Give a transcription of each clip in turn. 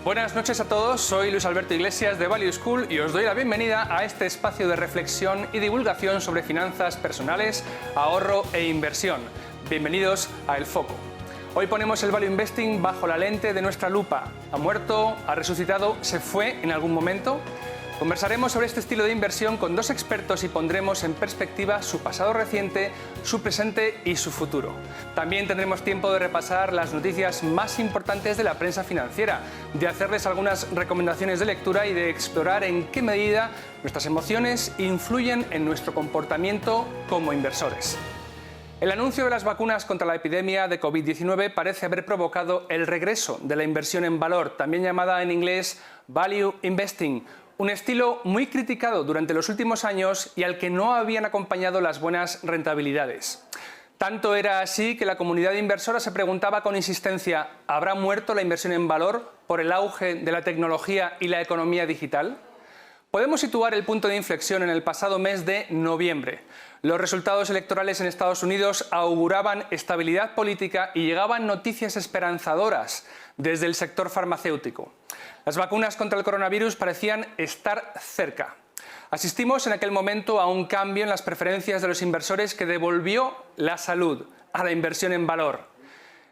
Buenas noches a todos, soy Luis Alberto Iglesias de Value School y os doy la bienvenida a este espacio de reflexión y divulgación sobre finanzas personales, ahorro e inversión. Bienvenidos a El Foco. Hoy ponemos el Value Investing bajo la lente de nuestra lupa. ¿Ha muerto? ¿Ha resucitado? ¿Se fue en algún momento? Conversaremos sobre este estilo de inversión con dos expertos y pondremos en perspectiva su pasado reciente, su presente y su futuro. También tendremos tiempo de repasar las noticias más importantes de la prensa financiera, de hacerles algunas recomendaciones de lectura y de explorar en qué medida nuestras emociones influyen en nuestro comportamiento como inversores. El anuncio de las vacunas contra la epidemia de COVID-19 parece haber provocado el regreso de la inversión en valor, también llamada en inglés Value Investing, un estilo muy criticado durante los últimos años y al que no habían acompañado las buenas rentabilidades. Tanto era así que la comunidad inversora se preguntaba con insistencia: ¿habrá muerto la inversión en valor por el auge de la tecnología y la economía digital? Podemos situar el punto de inflexión en el pasado mes de noviembre. Los resultados electorales en Estados Unidos auguraban estabilidad política y llegaban noticias esperanzadoras desde el sector farmacéutico. Las vacunas contra el coronavirus parecían estar cerca. Asistimos en aquel momento a un cambio en las preferencias de los inversores que devolvió la salud a la inversión en valor.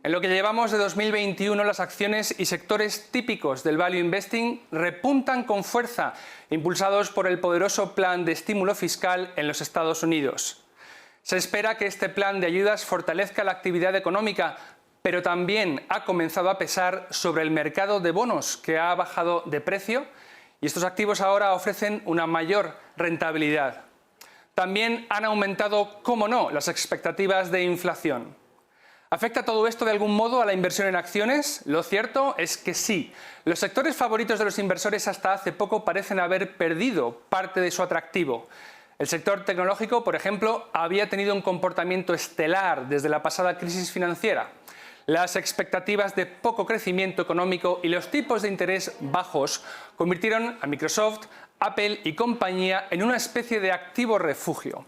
En lo que llevamos de 2021, las acciones y sectores típicos del Value Investing repuntan con fuerza, impulsados por el poderoso plan de estímulo fiscal en los Estados Unidos. Se espera que este plan de ayudas fortalezca la actividad económica, pero también ha comenzado a pesar sobre el mercado de bonos, que ha bajado de precio, y estos activos ahora ofrecen una mayor rentabilidad. También han aumentado, cómo no, las expectativas de inflación. ¿Afecta todo esto de algún modo a la inversión en acciones? Lo cierto es que sí. Los sectores favoritos de los inversores hasta hace poco parecen haber perdido parte de su atractivo. El sector tecnológico, por ejemplo, había tenido un comportamiento estelar desde la pasada crisis financiera. Las expectativas de poco crecimiento económico y los tipos de interés bajos convirtieron a Microsoft, Apple y compañía en una especie de activo refugio.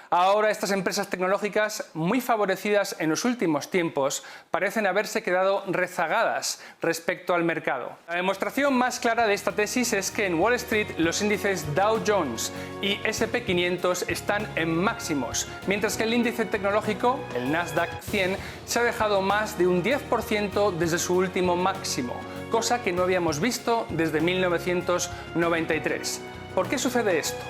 Ahora estas empresas tecnológicas, muy favorecidas en los últimos tiempos, parecen haberse quedado rezagadas respecto al mercado. La demostración más clara de esta tesis es que en Wall Street los índices Dow Jones y S&P 500 están en máximos, mientras que el índice tecnológico, el Nasdaq 100, se ha dejado más de un 10% desde su último máximo, cosa que no habíamos visto desde 1993. ¿Por qué sucede esto?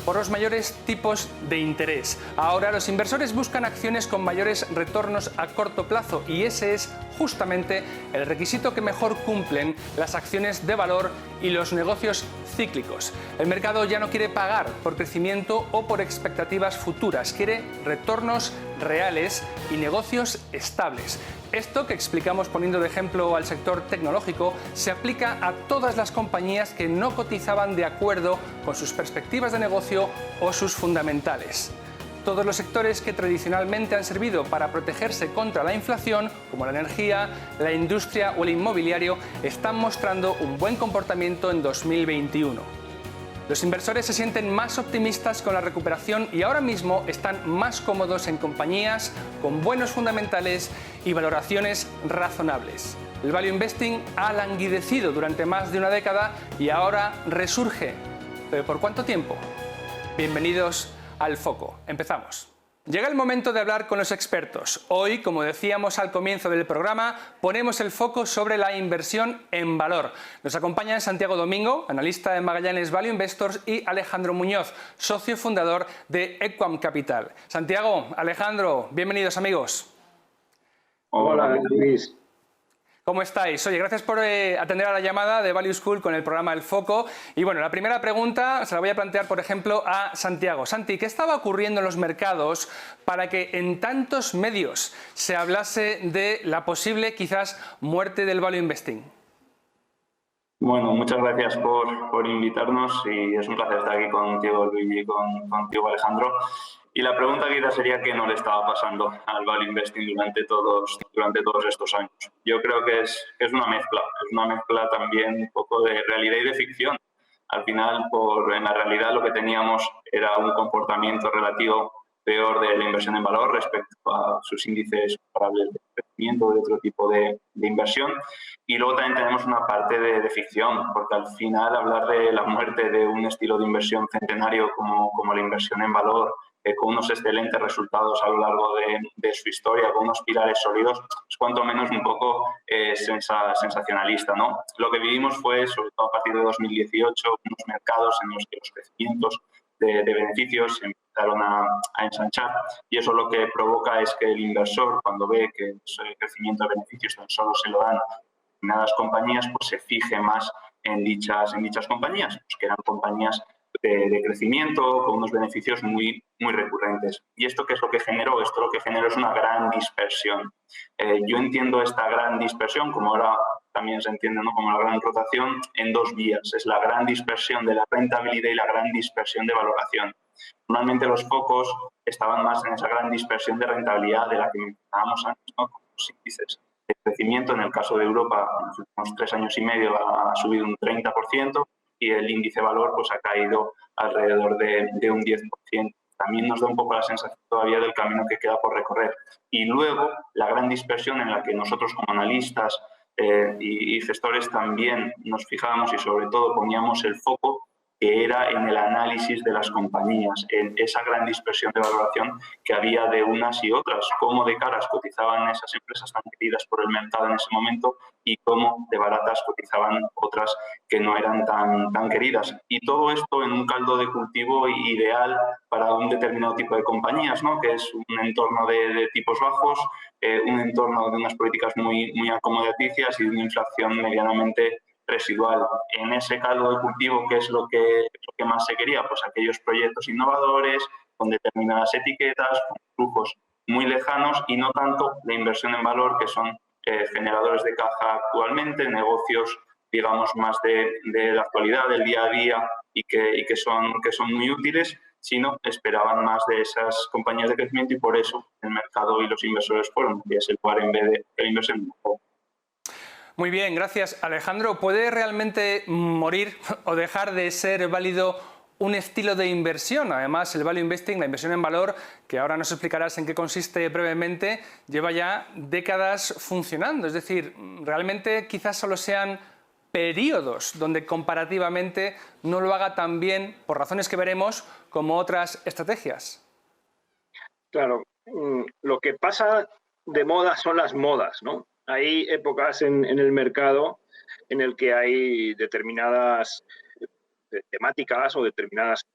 Por los mayores tipos de interés. Ahora los inversores buscan acciones con mayores retornos a corto plazo y ese es justamente el requisito que mejor cumplen las acciones de valor y los negocios cíclicos. El mercado ya no quiere pagar por crecimiento o por expectativas futuras, quiere retornos reales y negocios estables. Esto que explicamos poniendo de ejemplo al sector tecnológico se aplica a todas las compañías que no cotizaban de acuerdo con sus perspectivas de negocio o sus fundamentales. Todos los sectores que tradicionalmente han servido para protegerse contra la inflación, como la energía, la industria o el inmobiliario, están mostrando un buen comportamiento en 2021. Los inversores se sienten más optimistas con la recuperación y ahora mismo están más cómodos en compañías con buenos fundamentales y valoraciones razonables. El Value Investing ha languidecido durante más de una década y ahora resurge. ¿Pero por cuánto tiempo? Bienvenidos al Foco. Empezamos. Llega el momento de hablar con los expertos. Hoy, como decíamos al comienzo del programa, ponemos el foco sobre la inversión en valor. Nos acompañan Santiago Domingo, analista de Magallanes Value Investors, y Alejandro Muñoz, socio fundador de Equam Capital. Santiago, Alejandro, bienvenidos amigos. Hola, Luis. ¿Cómo estáis? Oye, gracias por atender a la llamada de Value School con el programa El Foco. Y bueno, la primera pregunta se la voy a plantear, por ejemplo, a Santiago. Santi, ¿qué estaba ocurriendo en los mercados para que en tantos medios se hablase de la posible, quizás, muerte del Value Investing? Bueno, muchas gracias por invitarnos y es un placer estar aquí contigo, Luis, y contigo, Alejandro. Y la pregunta quizás sería qué no le estaba pasando al Value Investing durante todos estos años. Yo creo que es una mezcla también un poco de realidad y de ficción. Al final, en la realidad lo que teníamos era un comportamiento relativo peor de la inversión en valor respecto a sus índices comparables de crecimiento o de otro tipo de inversión. Y luego también tenemos una parte de ficción, porque al final hablar de la muerte de un estilo de inversión centenario como la inversión en valor, con unos excelentes resultados a lo largo de su historia, con unos pilares sólidos, es cuanto menos un poco sensacionalista, ¿no? Lo que vivimos fue, sobre todo a partir de 2018, unos mercados en los que los crecimientos de beneficios se empezaron a ensanchar, y eso lo que provoca es que el inversor, cuando ve que ese crecimiento de beneficios tan solo se lo dan determinadas compañías, pues se fije más en dichas compañías, pues que eran compañías de crecimiento con unos beneficios muy recurrentes. ¿Y esto qué es lo que generó? Esto lo que generó es una gran dispersión. Yo entiendo esta gran dispersión, como ahora también se entiende, ¿no?, como la gran rotación, en dos vías. Es la gran dispersión de la rentabilidad y la gran dispersión de valoración. Normalmente los focos estaban más en esa gran dispersión de rentabilidad de la que mencionábamos antes, ¿no?, con los índices de crecimiento. En el caso de Europa, en los últimos 3 años y medio ha subido un 30%, y el índice valor pues ha caído alrededor de un 10%. También nos da un poco la sensación todavía del camino que queda por recorrer. Y luego la gran dispersión en la que nosotros como analistas y gestores también nos fijábamos y sobre todo poníamos el foco, que era en el análisis de las compañías, en esa gran dispersión de valoración que había de unas y otras, cómo de caras cotizaban esas empresas tan queridas por el mercado en ese momento y cómo de baratas cotizaban otras que no eran tan queridas. Y todo esto en un caldo de cultivo ideal para un determinado tipo de compañías, ¿no?, que es un entorno de tipos bajos, un entorno de unas políticas muy acomodaticias y de una inflación medianamente residual. En ese caldo de cultivo, ¿qué es lo que más se quería? Pues aquellos proyectos innovadores, con determinadas etiquetas, con flujos muy lejanos, y no tanto la inversión en valor, que son generadores de caja actualmente, negocios, digamos, más de la actualidad, del día a día, y que son muy útiles, sino esperaban más de esas compañías de crecimiento, y por eso el mercado y los inversores fueron hacia ese lugar en vez de la inversión en valor. Muy bien, gracias. Alejandro, ¿puede realmente morir o dejar de ser válido un estilo de inversión? Además, el value investing, la inversión en valor, que ahora nos explicarás en qué consiste brevemente, lleva ya décadas funcionando. Es decir, realmente quizás solo sean periodos donde comparativamente no lo haga tan bien, por razones que veremos, como otras estrategias. Claro, lo que pasa de moda son las modas, ¿no? Hay épocas en el mercado en el que hay determinadas temáticas o determinadas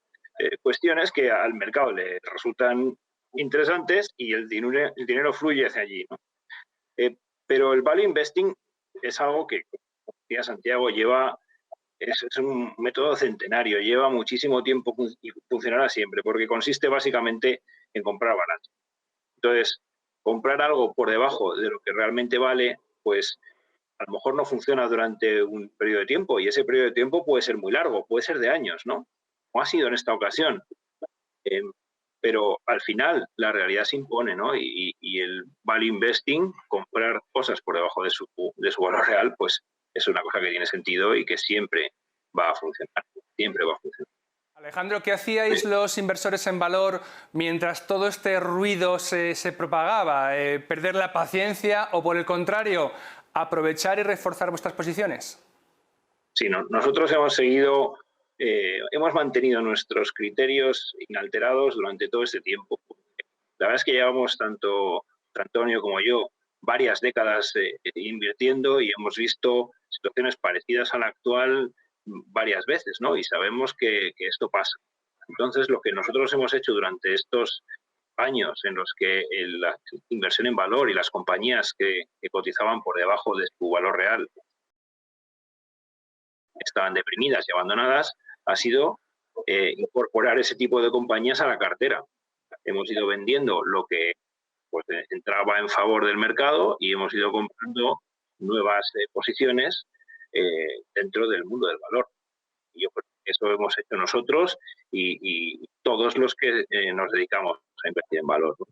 cuestiones que al mercado le resultan interesantes y el dinero fluye hacia allí, ¿no? Pero el value investing es algo que, como decía Santiago, es un método centenario, lleva muchísimo tiempo y funcionará siempre, porque consiste básicamente en comprar barato. Entonces, comprar algo por debajo de lo que realmente vale, pues a lo mejor no funciona durante un periodo de tiempo, y ese periodo de tiempo puede ser muy largo, puede ser de años, ¿no? Como ha sido en esta ocasión. Pero al final la realidad se impone, ¿no? Y el value investing, comprar cosas por debajo de su valor real, pues es una cosa que tiene sentido y que siempre va a funcionar, siempre va a funcionar. Alejandro, ¿qué hacíais los inversores en valor mientras todo este ruido se propagaba? ¿Perder la paciencia o, por el contrario, aprovechar y reforzar vuestras posiciones? Sí, no, nosotros hemos mantenido nuestros criterios inalterados durante todo este tiempo. La verdad es que llevamos, tanto Antonio como yo, varias décadas invirtiendo, y hemos visto situaciones parecidas a la actual varias veces, ¿no? Y sabemos que esto pasa. Entonces, lo que nosotros hemos hecho durante estos años en los que la inversión en valor y las compañías que cotizaban por debajo de su valor real estaban deprimidas y abandonadas, ha sido incorporar ese tipo de compañías a la cartera. Hemos ido vendiendo lo que pues entraba en favor del mercado y hemos ido comprando nuevas posiciones dentro del mundo del valor. Y yo creo que eso hemos hecho nosotros y todos los que nos dedicamos a invertir en valor, ¿no?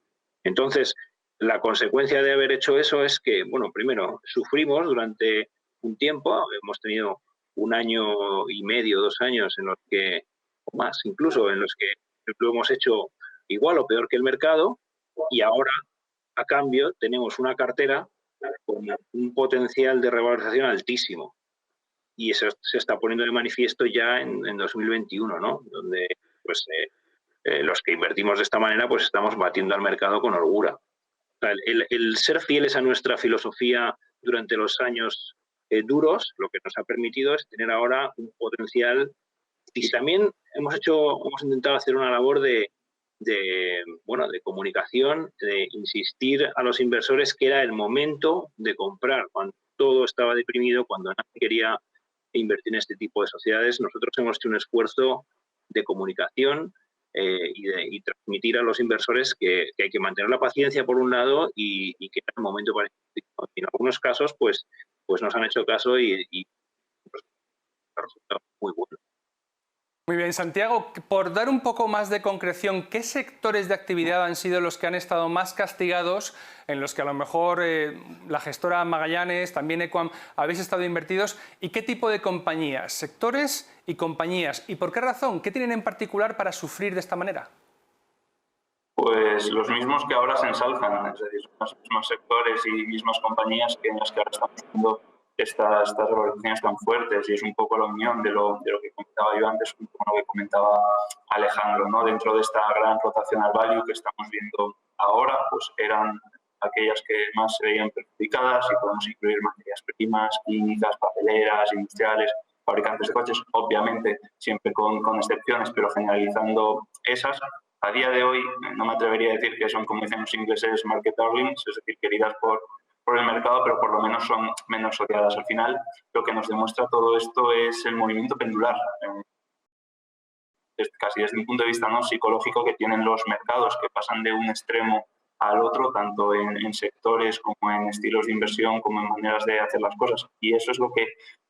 Entonces, la consecuencia de haber hecho eso es que, bueno, primero, sufrimos durante un tiempo, hemos tenido 1 año y medio, 2 años en los que, o más incluso, en los que hemos hecho igual o peor que el mercado, y ahora, a cambio, tenemos una cartera con un potencial de revalorización altísimo. Y eso se está poniendo de manifiesto ya en 2021, ¿no? Donde pues, los que invertimos de esta manera pues estamos batiendo al mercado con holgura. O sea, el ser fieles a nuestra filosofía durante los años duros, lo que nos ha permitido es tener ahora un potencial. Y también hemos intentado hacer una labor de comunicación, de insistir a los inversores que era el momento de comprar. Cuando todo estaba deprimido, cuando nadie quería invertir en este tipo de sociedades, nosotros hemos hecho un esfuerzo de comunicación y transmitir a los inversores que hay que mantener la paciencia por un lado y que era el momento para invertir. En algunos casos, pues nos han hecho caso y pues, ha resultado muy bueno. Muy bien, Santiago, por dar un poco más de concreción, ¿qué sectores de actividad han sido los que han estado más castigados, en los que a lo mejor la gestora Magallanes, también Equam, habéis estado invertidos? ¿Y qué tipo de compañías, sectores y compañías? ¿Y por qué razón? ¿Qué tienen en particular para sufrir de esta manera? Pues los mismos que ahora se ensalzan, es decir, son los mismos sectores y mismas compañías que en las que ahora estamos viendo estas revalorizaciones tan fuertes, y es un poco la unión de lo que comentaba yo antes, con lo que comentaba Alejandro, ¿no? Dentro de esta gran rotación al value que estamos viendo ahora, pues eran aquellas que más se veían perjudicadas, y podemos incluir materias primas, químicas, papeleras, industriales, fabricantes de coches, obviamente siempre con excepciones, pero generalizando esas. A día de hoy no me atrevería a decir que son, como dicen los ingleses, market darlings, es decir, queridas por el mercado, pero por lo menos son menos odiadas. Al final, lo que nos demuestra todo esto es el movimiento pendular, casi desde un punto de vista, ¿no?, psicológico, que tienen los mercados, que pasan de un extremo al otro, tanto en sectores como en estilos de inversión, como en maneras de hacer las cosas. Y eso es lo que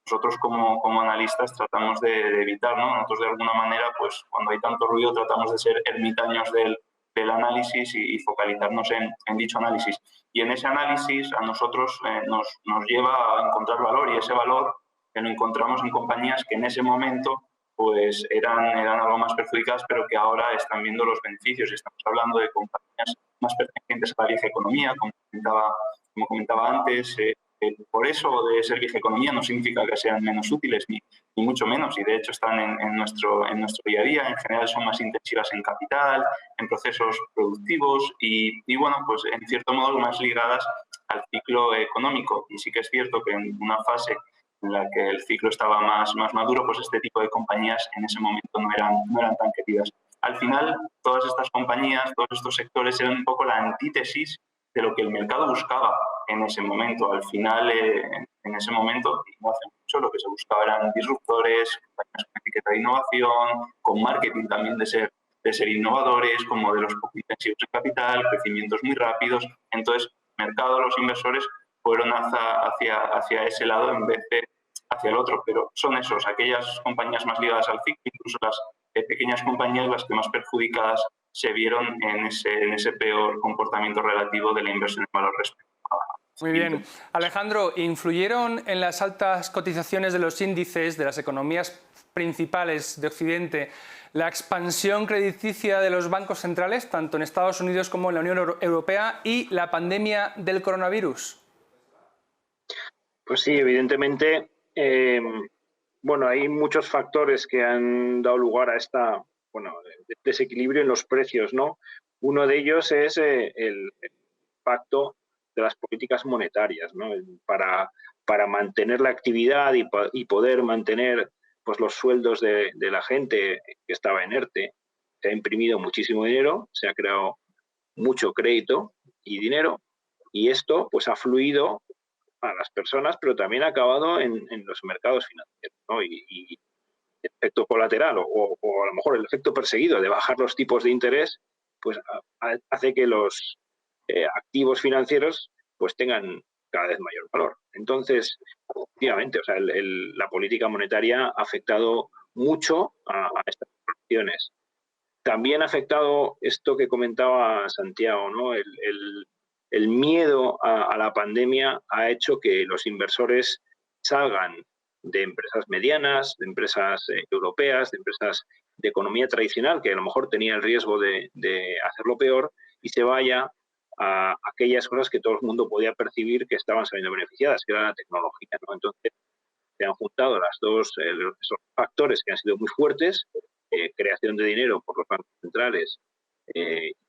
nosotros como analistas tratamos de evitar, ¿no? Nosotros, de alguna manera, pues cuando hay tanto ruido, tratamos de ser ermitaños del análisis y focalizarnos en dicho análisis. Y en ese análisis a nosotros nos lleva a encontrar valor, y ese valor que lo encontramos en compañías que en ese momento pues eran algo más perjudicadas, pero que ahora están viendo los beneficios. Estamos hablando de compañías más pertenecientes a la vieja economía, como comentaba antes. Por eso, de ser vieja economía no significa que sean menos útiles, ni mucho menos, y de hecho están en nuestro día a día. En general son más intensivas en capital, en procesos productivos y bueno, pues en cierto modo más ligadas al ciclo económico. Y sí que es cierto que en una fase en la que el ciclo estaba más maduro, pues este tipo de compañías en ese momento no eran tan queridas. Al final, todas estas compañías, todos estos sectores eran un poco la antítesis de lo que el mercado buscaba en ese momento. Al final, en ese momento, y no hace mucho, lo que se buscaba eran disruptores, compañías con etiqueta de innovación, con marketing también de ser innovadores, con modelos poco intensivos de capital, crecimientos muy rápidos. Entonces, el mercado, los inversores fueron hacia ese lado en vez de hacia el otro, pero son aquellas compañías más ligadas al ciclo, incluso las pequeñas compañías, las que más perjudicadas se vieron en ese peor comportamiento relativo de la inversión en valor respecto a... Muy bien. Alejandro, ¿influyeron en las altas cotizaciones de los índices de las economías principales de Occidente la expansión crediticia de los bancos centrales, tanto en Estados Unidos como en la Unión Europea, y la pandemia del coronavirus? Pues sí, evidentemente, hay muchos factores que han dado lugar a esta desequilibrio en los precios, ¿no? Uno de ellos es el impacto de las políticas monetarias, ¿no? Para mantener la actividad y poder mantener pues los sueldos de la gente que estaba en ERTE. Se ha imprimido muchísimo dinero, se ha creado mucho crédito y dinero, y esto pues ha fluido a las personas, pero también ha acabado en los mercados financieros, ¿no? Y el efecto colateral o a lo mejor el efecto perseguido de bajar los tipos de interés, pues hace que los activos financieros pues tengan cada vez mayor valor. Entonces, efectivamente, la política monetaria ha afectado mucho a estas operaciones. También ha afectado esto que comentaba Santiago, ¿no? El miedo a la pandemia ha hecho que los inversores salgan de empresas medianas, de empresas europeas, de empresas de economía tradicional, que a lo mejor tenía el riesgo de hacerlo peor, y se vaya a aquellas cosas que todo el mundo podía percibir que estaban saliendo beneficiadas, que era la tecnología, ¿no? Entonces, se han juntado esos factores que han sido muy fuertes, creación de dinero por los bancos centrales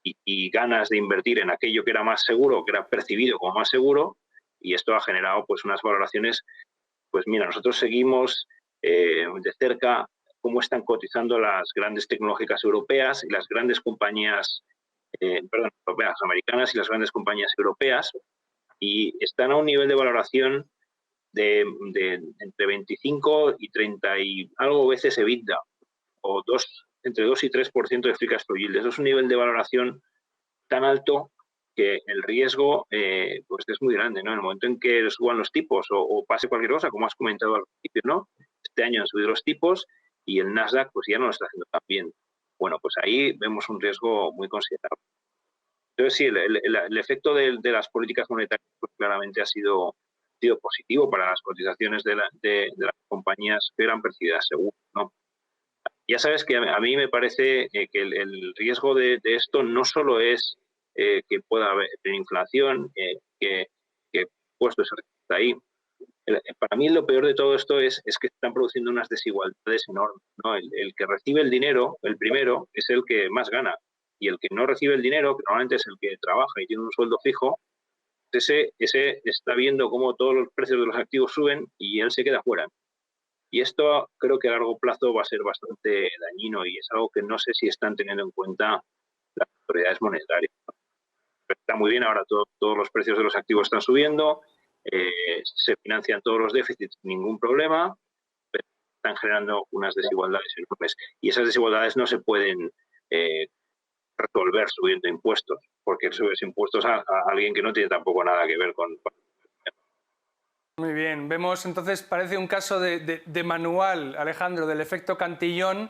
y ganas de invertir en aquello que era más seguro, que era percibido como más seguro, y esto ha generado pues unas valoraciones. Pues mira, nosotros seguimos de cerca cómo están cotizando las grandes tecnológicas europeas y las grandes compañías, europeas, americanas y las grandes compañías europeas, y están a un nivel de valoración de entre 25 y 30 y algo veces EBITDA, o entre 2 y 3% de free cash flow yield. Eso es un nivel de valoración tan alto que el riesgo pues es muy grande, ¿no? En el momento en que suban los tipos o pase cualquier cosa, como has comentado al principio, ¿no? Este año han subido los tipos y el Nasdaq pues ya no lo está haciendo tan bien. Bueno, pues ahí vemos un riesgo muy considerable. Entonces, sí, el efecto de las políticas monetarias pues, claramente ha sido positivo para las cotizaciones de las compañías que eran percibidas seguras, ¿no? Ya sabes que a mí me parece que el riesgo de esto no solo es que pueda haber inflación, que puesto ese riesgo está ahí. Para mí lo peor de todo esto es que están produciendo unas desigualdades enormes, ¿no? El que recibe el dinero, el primero, es el que más gana. Y el que no recibe el dinero, que normalmente es el que trabaja y tiene un sueldo fijo, ese está viendo cómo todos los precios de los activos suben y él se queda fuera. Y esto creo que a largo plazo va a ser bastante dañino y es algo que no sé si están teniendo en cuenta las autoridades monetarias. Está muy bien, ahora todos los precios de los activos están subiendo, se financian todos los déficits sin ningún problema, pero están generando unas desigualdades enormes. Y esas desigualdades no se pueden resolver subiendo impuestos, porque subes impuestos a alguien que no tiene tampoco nada que ver con... Muy bien, vemos entonces, parece un caso de manual, Alejandro, del efecto Cantillón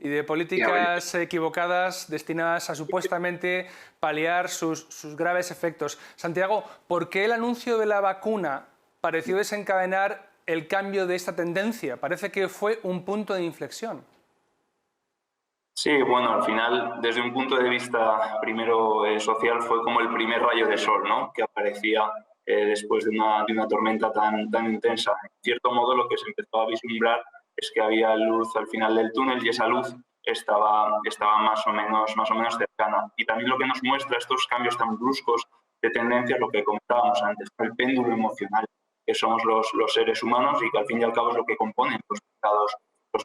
y de políticas equivocadas destinadas a supuestamente paliar sus graves efectos. Santiago, ¿por qué el anuncio de la vacuna pareció desencadenar el cambio de esta tendencia? Parece que fue un punto de inflexión. Sí, bueno, al final, desde un punto de vista primero social, fue como el primer rayo de sol, ¿no? Que aparecía después de una tormenta tan intensa. En cierto modo, lo que se empezó a vislumbrar es que había luz al final del túnel y esa luz estaba más o menos cercana. Y también lo que nos muestra estos cambios tan bruscos de tendencia, lo que comentábamos antes, el péndulo emocional, que somos los seres humanos y que al fin y al cabo es lo que componen los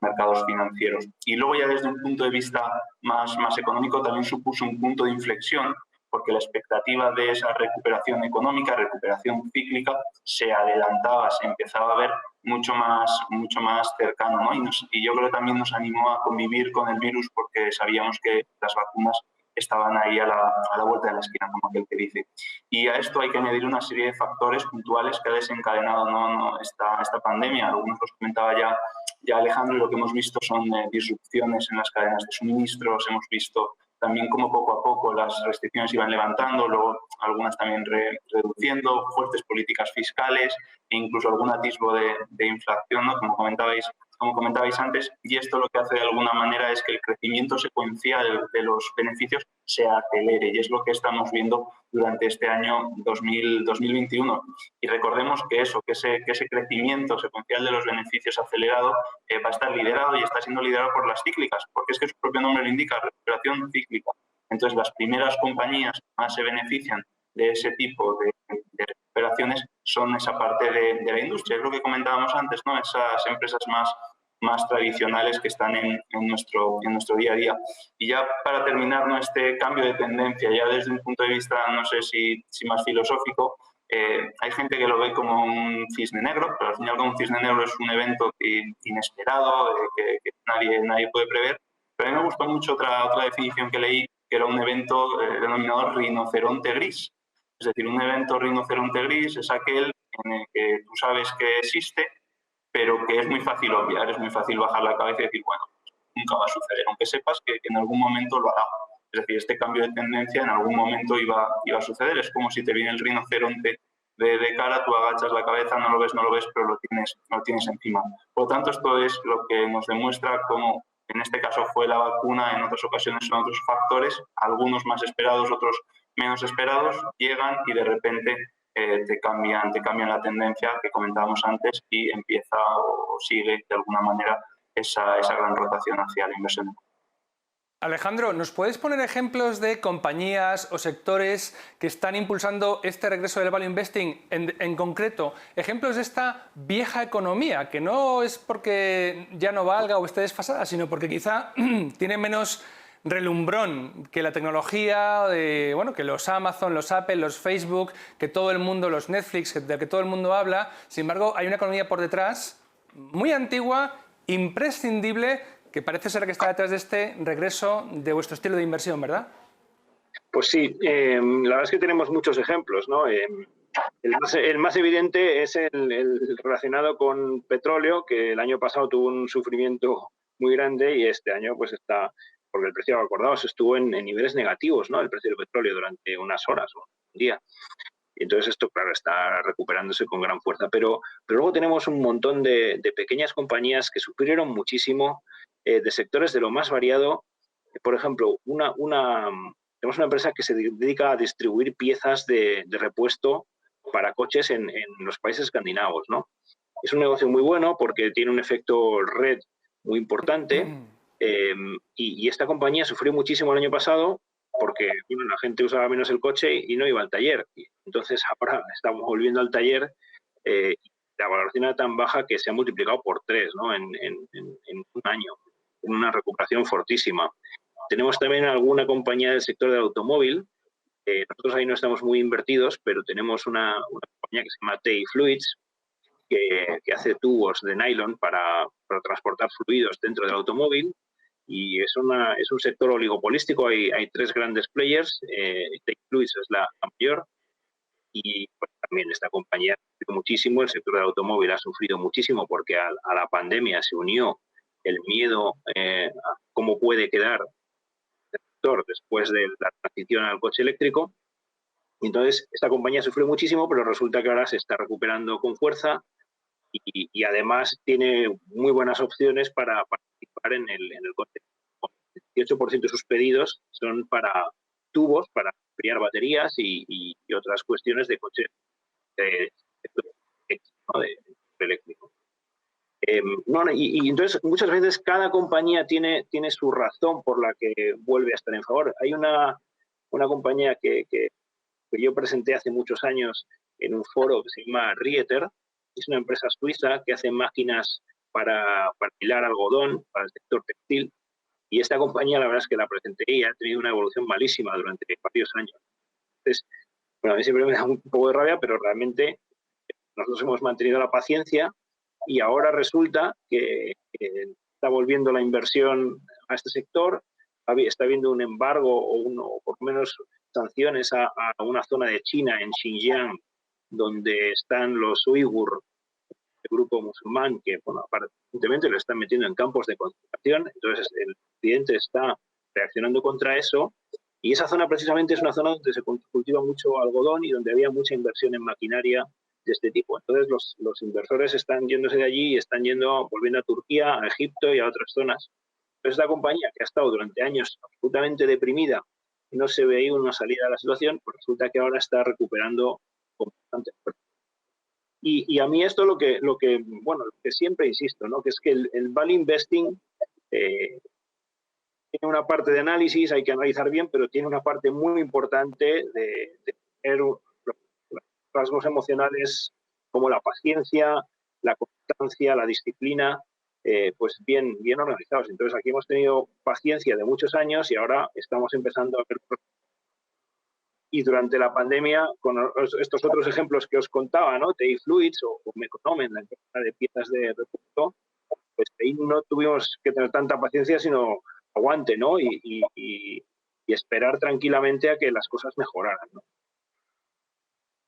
mercados financieros. Y luego ya desde un punto de vista más económico también supuso un punto de inflexión, porque la expectativa de esa recuperación económica, recuperación cíclica, se adelantaba, se empezaba a ver mucho más cercano, ¿no? Y yo creo que también nos animó a convivir con el virus porque sabíamos que las vacunas estaban ahí a la vuelta de la esquina, como aquel que dice. Y a esto hay que añadir una serie de factores puntuales que ha desencadenado esta pandemia. Algunos los comentaba ya Alejandro, y lo que hemos visto son disrupciones en las cadenas de suministros, hemos visto también cómo poco a poco las restricciones iban levantando, luego algunas también reduciendo, fuertes políticas fiscales e incluso algún atisbo de inflación, ¿no? como comentabais antes, y esto lo que hace de alguna manera es que el crecimiento secuencial de los beneficios se acelere, y es lo que estamos viendo durante este año 2021. Y recordemos que ese crecimiento secuencial de los beneficios acelerado va a estar liderado y está siendo liderado por las cíclicas, porque es que su propio nombre lo indica, recuperación cíclica. Entonces, las primeras compañías que más se benefician de ese tipo de recuperaciones son esa parte de la industria. Es lo que comentábamos antes, ¿no? Esas empresas más tradicionales que están en nuestro día a día. Y ya para terminar, ¿no? Este cambio de tendencia, ya desde un punto de vista, no sé si más filosófico, hay gente que lo ve como un cisne negro, pero al final un cisne negro es un evento inesperado, que nadie puede prever. Pero a mí me gustó mucho otra definición que leí, que era un evento denominado rinoceronte gris. Es decir, un evento rinoceronte gris es aquel en el que tú sabes que existe, pero que es muy fácil obviar, es muy fácil bajar la cabeza y decir, bueno, nunca va a suceder, aunque sepas que en algún momento lo hará. Es decir, este cambio de tendencia en algún momento iba a suceder. Es como si te viene el rinoceronte de cara, tú agachas la cabeza, no lo ves, pero lo tienes encima. Por lo tanto, esto es lo que nos demuestra cómo, en este caso fue la vacuna, en otras ocasiones son otros factores, algunos más esperados, otros menos esperados, llegan y de repente te cambian la tendencia que comentábamos antes y empieza o sigue de alguna manera esa gran rotación hacia la inversión. Alejandro, ¿nos puedes poner ejemplos de compañías o sectores que están impulsando este regreso del value investing? En concreto, ejemplos de esta vieja economía, que no es porque ya no valga o esté desfasada, sino porque quizá tiene menos relumbrón que la tecnología, que los Amazon, los Apple, los Facebook, que todo el mundo, los Netflix, del que todo el mundo habla. Sin embargo, hay una economía por detrás muy antigua, imprescindible, que parece ser que está detrás de este regreso de vuestro estilo de inversión, ¿verdad? Pues sí, la verdad es que tenemos muchos ejemplos, ¿no? El más evidente es el relacionado con petróleo, que el año pasado tuvo un sufrimiento muy grande y este año pues está, porque el precio, acordaos, estuvo en niveles negativos, ¿no? El precio del petróleo durante unas horas o un día. Y entonces esto, claro, está recuperándose con gran fuerza. Pero luego tenemos un montón de pequeñas compañías que sufrieron muchísimo, de sectores de lo más variado. Por ejemplo, tenemos una empresa que se dedica a distribuir piezas de repuesto para coches en los países escandinavos, ¿no? Es un negocio muy bueno porque tiene un efecto red muy importante, y esta compañía sufrió muchísimo el año pasado porque la gente usaba menos el coche y no iba al taller. Entonces ahora estamos volviendo al taller, la valoración era tan baja que se ha multiplicado por 3, ¿no? en un año, en una recuperación fortísima. Tenemos también alguna compañía del sector del automóvil. Nosotros ahí no estamos muy invertidos, pero tenemos una compañía que se llama TEI Fluids, que hace tubos de nylon para transportar fluidos dentro del automóvil. Y es un sector oligopolístico, hay 3 grandes players, TEI Fluids es la mayor, y pues, también esta compañía ha sufrido muchísimo, el sector del automóvil ha sufrido muchísimo porque a la pandemia se unió el miedo a cómo puede quedar el sector después de la transición al coche eléctrico. Y entonces esta compañía sufrió muchísimo, pero resulta que ahora se está recuperando con fuerza y además tiene muy buenas opciones para participar en el coche. El 18% de sus pedidos son para tubos, para enfriar baterías y otras cuestiones de coche eléctrico. Y entonces muchas veces cada compañía tiene su razón por la que vuelve a estar en favor. Hay una compañía que yo presenté hace muchos años en un foro que se llama Rieter. Es una empresa suiza que hace máquinas para hilar algodón, para el sector textil. Y esta compañía, la verdad es que la presenté y ha tenido una evolución malísima durante varios años. Entonces, bueno, a mí siempre me da un poco de rabia, pero realmente nosotros hemos mantenido la paciencia y ahora resulta que está volviendo la inversión a este sector. Está habiendo un embargo o por lo menos sanciones a una zona de China, en Xinjiang, donde están los uigur, el grupo musulmán, que aparentemente lo están metiendo en campos de concentración. Entonces el presidente está reaccionando contra eso, y esa zona precisamente es una zona donde se cultiva mucho algodón y donde había mucha inversión en maquinaria de este tipo. Entonces los inversores están yéndose de allí y están volviendo a Turquía, a Egipto y a otras zonas. Entonces esta compañía, que ha estado durante años absolutamente deprimida y no se veía una salida a la situación, pues resulta que ahora está recuperando con bastante fuerza. Y a mí esto lo que siempre insisto, ¿no? Que es que el value investing tiene una parte de análisis, hay que analizar bien, pero tiene una parte muy importante de tener los rasgos emocionales como la paciencia, la constancia, la disciplina, pues bien organizados. Entonces aquí hemos tenido paciencia de muchos años y ahora estamos empezando a ver. Y durante la pandemia, con estos otros ejemplos que os contaba, ¿no? TEI Fluids o Mekonomen, la empresa de piezas de repuesto, pues ahí no tuvimos que tener tanta paciencia, sino aguante, ¿no? Y esperar tranquilamente a que las cosas mejoraran, ¿no?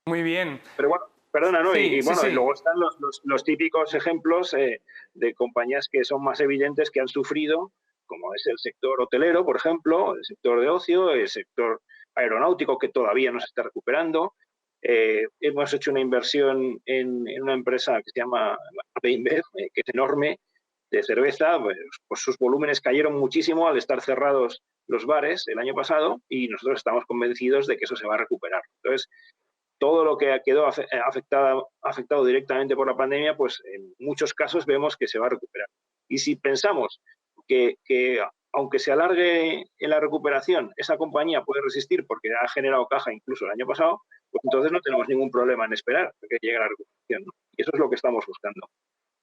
Muy bien. Pero bueno, perdona, ¿no? Sí, y luego están los típicos ejemplos de compañías que son más evidentes, que han sufrido, como es el sector hotelero, por ejemplo, el sector de ocio, el sector aeronáutico, que todavía no se está recuperando. Hemos hecho una inversión en una empresa que se llama InBev, que es enorme, de cerveza. Pues sus volúmenes cayeron muchísimo al estar cerrados los bares el año pasado y nosotros estamos convencidos de que eso se va a recuperar. Entonces, todo lo que quedó afectado directamente por la pandemia, pues en muchos casos vemos que se va a recuperar. Y si pensamos que aunque se alargue en la recuperación, esa compañía puede resistir porque ha generado caja incluso el año pasado, pues entonces no tenemos ningún problema en esperar que llegue la recuperación, ¿no? Y eso es lo que estamos buscando.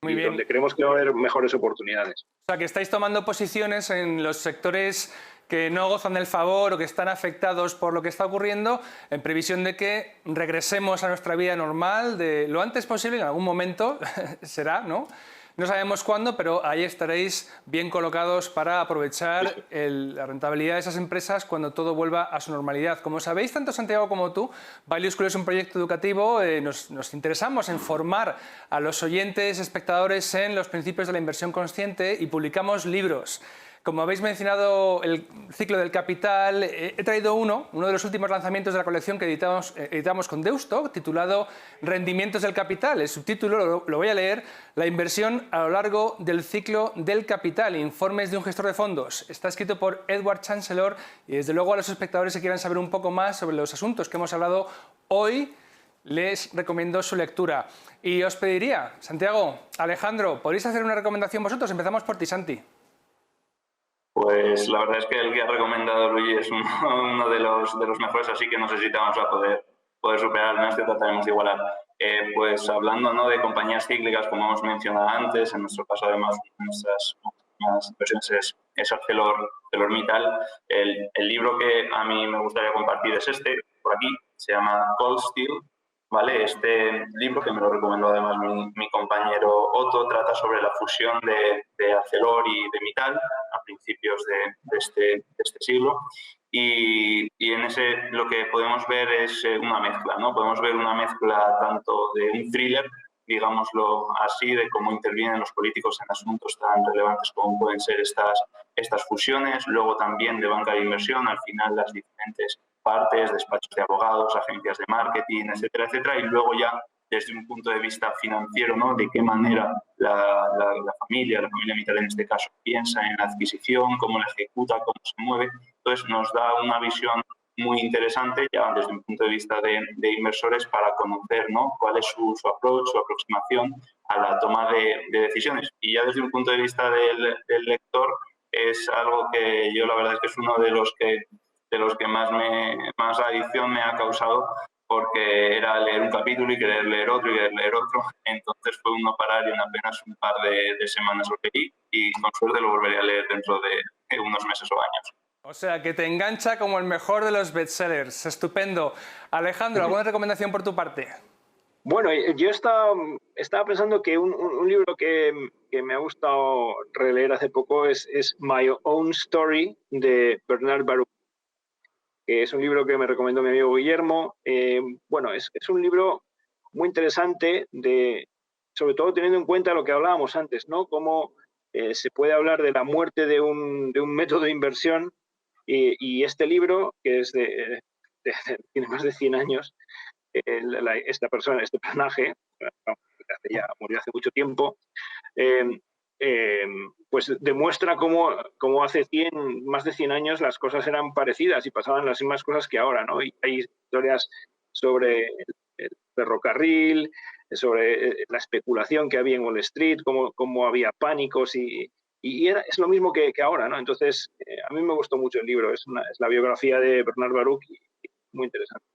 Muy bien. Donde creemos que va a haber mejores oportunidades. O sea, que estáis tomando posiciones en los sectores que no gozan del favor o que están afectados por lo que está ocurriendo, en previsión de que regresemos a nuestra vida normal de lo antes posible, en algún momento será, ¿no? No sabemos cuándo, pero ahí estaréis bien colocados para aprovechar la rentabilidad de esas empresas cuando todo vuelva a su normalidad. Como sabéis, tanto Santiago como tú, Value School es un proyecto educativo. Nos interesamos en formar a los oyentes, espectadores en los principios de la inversión consciente y publicamos libros. Como habéis mencionado el ciclo del capital, he traído uno de los últimos lanzamientos de la colección que editamos con Deustock, titulado Rendimientos del capital. El subtítulo lo voy a leer: La inversión a lo largo del ciclo del capital, informes de un gestor de fondos. Está escrito por Edward Chancellor y desde luego a los espectadores que quieran saber un poco más sobre los asuntos que hemos hablado hoy, les recomiendo su lectura. Y os pediría, Santiago, Alejandro, ¿podéis hacer una recomendación vosotros? Empezamos por ti, Santi. Pues la verdad es que el que ha recomendado Luigi es uno de los mejores, así que no sé si te vamos a poder superar, no es que trataremos de igualar. Pues hablando, ¿no?, de compañías cíclicas, como hemos mencionado antes, en nuestro caso además nuestras inversiones es ArcelorMittal. El libro que a mí me gustaría compartir es este, por aquí, se llama Cold Steel. ¿Vale? Este libro, que me lo recomendó además mi compañero Otto, trata sobre la fusión de Arcelor y de Mittal a principios de este siglo. Y en ese lo que podemos ver es una mezcla, ¿no? Podemos ver una mezcla tanto de un thriller, digámoslo así, de cómo intervienen los políticos en asuntos tan relevantes como pueden ser estas fusiones, luego también de banca de inversión, al final las diferentes partes, despachos de abogados, agencias de marketing, etcétera, etcétera, y luego ya desde un punto de vista financiero, ¿no?, de qué manera la familia Mittal en este caso, piensa en la adquisición, cómo la ejecuta, cómo se mueve. Entonces nos da una visión muy interesante ya desde un punto de vista de inversores para conocer, ¿no?, cuál es su approach, su aproximación a la toma de decisiones. Y ya desde un punto de vista del lector es algo que yo la verdad es que es uno de los que más adicción me ha causado, porque era leer un capítulo y querer leer otro y querer leer otro. Entonces fue un no parar y en apenas un par de semanas lo leí y con suerte lo volveré a leer dentro de unos meses o años. O sea, que te engancha como el mejor de los bestsellers. Estupendo. Alejandro, ¿alguna recomendación por tu parte? Bueno, yo estaba pensando que un libro que me ha gustado releer hace poco es My Own Story, de Bernard Baruch. Es un libro que me recomendó mi amigo Guillermo. Bueno, es un libro muy interesante, sobre todo teniendo en cuenta lo que hablábamos antes, ¿no? Cómo se puede hablar de la muerte de un método de inversión y este libro, que es tiene más de 100 años, este personaje, murió hace mucho tiempo, pues demuestra cómo hace más de 100 años las cosas eran parecidas y pasaban las mismas cosas que ahora, ¿no? Y hay historias sobre el ferrocarril, sobre la especulación que había en Wall Street, cómo había pánicos es lo mismo que ahora, ¿no? Entonces, a mí me gustó mucho el libro, es la biografía de Bernard Baruch y muy interesante.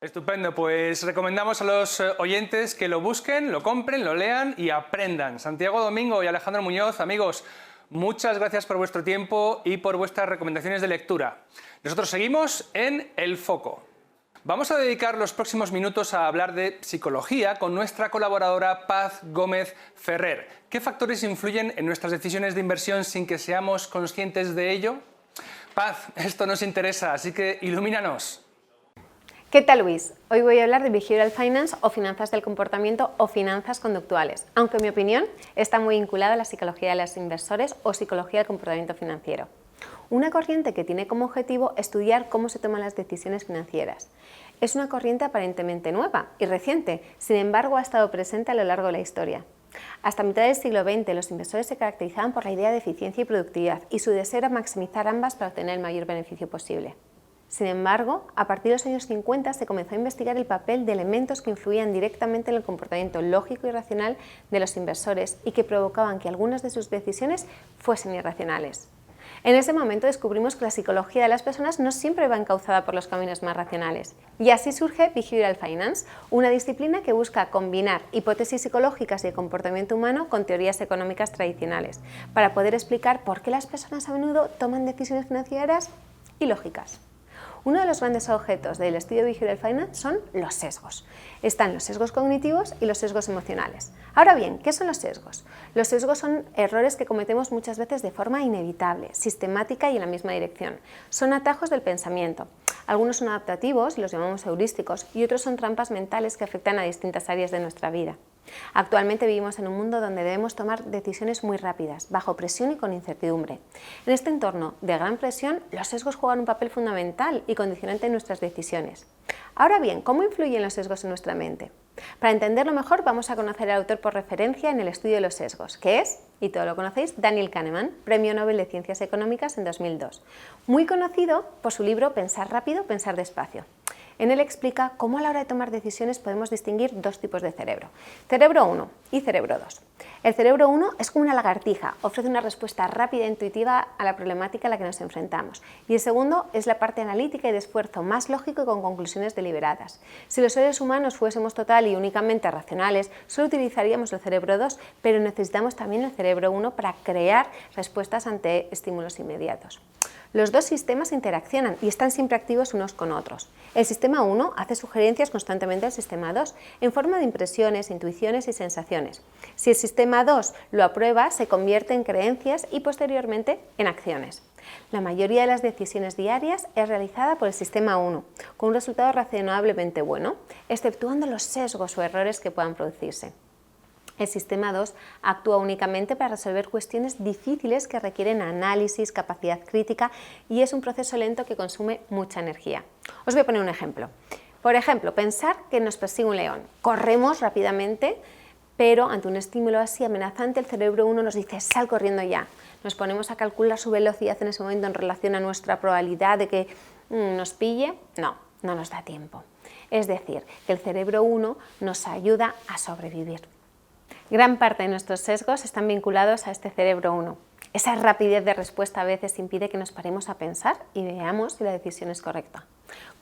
Estupendo, pues recomendamos a los oyentes que lo busquen, lo compren, lo lean y aprendan. Santiago Domingo y Alejandro Muñoz, amigos, muchas gracias por vuestro tiempo y por vuestras recomendaciones de lectura. Nosotros seguimos en El Foco. Vamos a dedicar los próximos minutos a hablar de psicología con nuestra colaboradora Paz Gómez Ferrer. ¿Qué factores influyen en nuestras decisiones de inversión sin que seamos conscientes de ello? Paz, esto nos interesa, así que ilumínanos. ¿Qué tal, Luis? Hoy voy a hablar de Behavioral Finance o finanzas del comportamiento o finanzas conductuales, aunque en mi opinión está muy vinculada a la psicología de los inversores o psicología del comportamiento financiero. Una corriente que tiene como objetivo estudiar cómo se toman las decisiones financieras. Es una corriente aparentemente nueva y reciente, sin embargo ha estado presente a lo largo de la historia. Hasta mitad del siglo XX los inversores se caracterizaban por la idea de eficiencia y productividad y su deseo era maximizar ambas para obtener el mayor beneficio posible. Sin embargo, a partir de los años 50 se comenzó a investigar el papel de elementos que influían directamente en el comportamiento lógico y racional de los inversores y que provocaban que algunas de sus decisiones fuesen irracionales. En ese momento descubrimos que la psicología de las personas no siempre va encauzada por los caminos más racionales. Y así surge Behavioral Finance, una disciplina que busca combinar hipótesis psicológicas y el comportamiento humano con teorías económicas tradicionales, para poder explicar por qué las personas a menudo toman decisiones financieras ilógicas. Uno de los grandes objetos del estudio de Behavioral Finance son los sesgos. Están los sesgos cognitivos y los sesgos emocionales. Ahora bien, ¿qué son los sesgos? Los sesgos son errores que cometemos muchas veces de forma inevitable, sistemática y en la misma dirección. Son atajos del pensamiento. Algunos son adaptativos y los llamamos heurísticos y otros son trampas mentales que afectan a distintas áreas de nuestra vida. Actualmente vivimos en un mundo donde debemos tomar decisiones muy rápidas, bajo presión y con incertidumbre. En este entorno de gran presión, los sesgos juegan un papel fundamental y condicionante en nuestras decisiones. Ahora bien, ¿cómo influyen los sesgos en nuestra mente? Para entenderlo mejor, vamos a conocer al autor por referencia en el estudio de los sesgos, que es, y todos lo conocéis, Daniel Kahneman, Premio Nobel de Ciencias Económicas en 2002, muy conocido por su libro Pensar rápido, pensar despacio. En él explica cómo a la hora de tomar decisiones podemos distinguir dos tipos de cerebro, cerebro 1 y cerebro 2. El cerebro 1 es como una lagartija, ofrece una respuesta rápida e intuitiva a la problemática a la que nos enfrentamos. Y el segundo es la parte analítica y de esfuerzo, más lógico y con conclusiones deliberadas. Si los seres humanos fuésemos total y únicamente racionales, solo utilizaríamos el cerebro 2, pero necesitamos también el cerebro 1 para crear respuestas ante estímulos inmediatos. Los dos sistemas interaccionan y están siempre activos unos con otros. El sistema 1 hace sugerencias constantemente al sistema 2 en forma de impresiones, intuiciones y sensaciones. Si el sistema 2 lo aprueba, se convierte en creencias y posteriormente en acciones. La mayoría de las decisiones diarias es realizada por el sistema 1, con un resultado razonablemente bueno, exceptuando los sesgos o errores que puedan producirse. El sistema 2 actúa únicamente para resolver cuestiones difíciles que requieren análisis, capacidad crítica y es un proceso lento que consume mucha energía. Os voy a poner un ejemplo. Por ejemplo, pensar que nos persigue un león. Corremos rápidamente, pero ante un estímulo así amenazante el cerebro 1 nos dice sal corriendo ya. Nos ponemos a calcular su velocidad en ese momento en relación a nuestra probabilidad de que nos pille. No nos da tiempo. Es decir, que el cerebro 1 nos ayuda a sobrevivir. Gran parte de nuestros sesgos están vinculados a este cerebro 1. Esa rapidez de respuesta a veces impide que nos paremos a pensar y veamos si la decisión es correcta.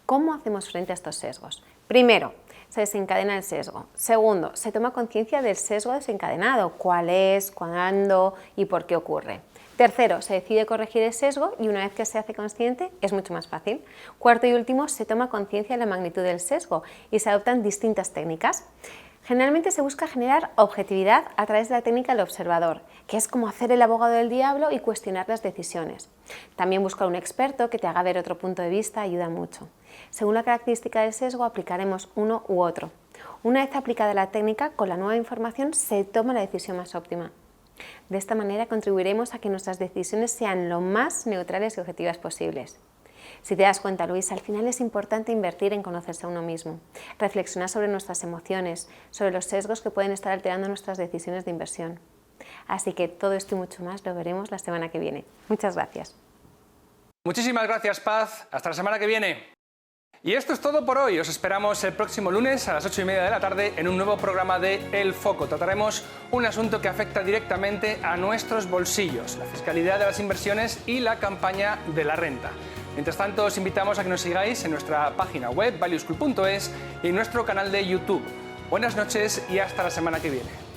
¿Cómo hacemos frente a estos sesgos? Primero, se desencadena el sesgo. Segundo, se toma conciencia del sesgo desencadenado, cuál es, cuándo y por qué ocurre. Tercero, se decide corregir el sesgo y una vez que se hace consciente es mucho más fácil. Cuarto y último, se toma conciencia de la magnitud del sesgo y se adoptan distintas técnicas. Generalmente se busca generar objetividad a través de la técnica del observador, que es como hacer el abogado del diablo y cuestionar las decisiones. También buscar un experto que te haga ver otro punto de vista ayuda mucho. Según la característica del sesgo aplicaremos uno u otro. Una vez aplicada la técnica, con la nueva información se toma la decisión más óptima. De esta manera contribuiremos a que nuestras decisiones sean lo más neutrales y objetivas posibles. Si te das cuenta, Luis, al final es importante invertir en conocerse a uno mismo, reflexionar sobre nuestras emociones, sobre los sesgos que pueden estar alterando nuestras decisiones de inversión. Así que todo esto y mucho más lo veremos la semana que viene. Muchas gracias. Muchísimas gracias, Paz. Hasta la semana que viene. Y esto es todo por hoy. Os esperamos el próximo lunes a las 8:30 de la tarde en un nuevo programa de El Foco. Trataremos un asunto que afecta directamente a nuestros bolsillos, la fiscalidad de las inversiones y la campaña de la renta. Mientras tanto, os invitamos a que nos sigáis en nuestra página web valueschool.es y en nuestro canal de YouTube. Buenas noches y hasta la semana que viene.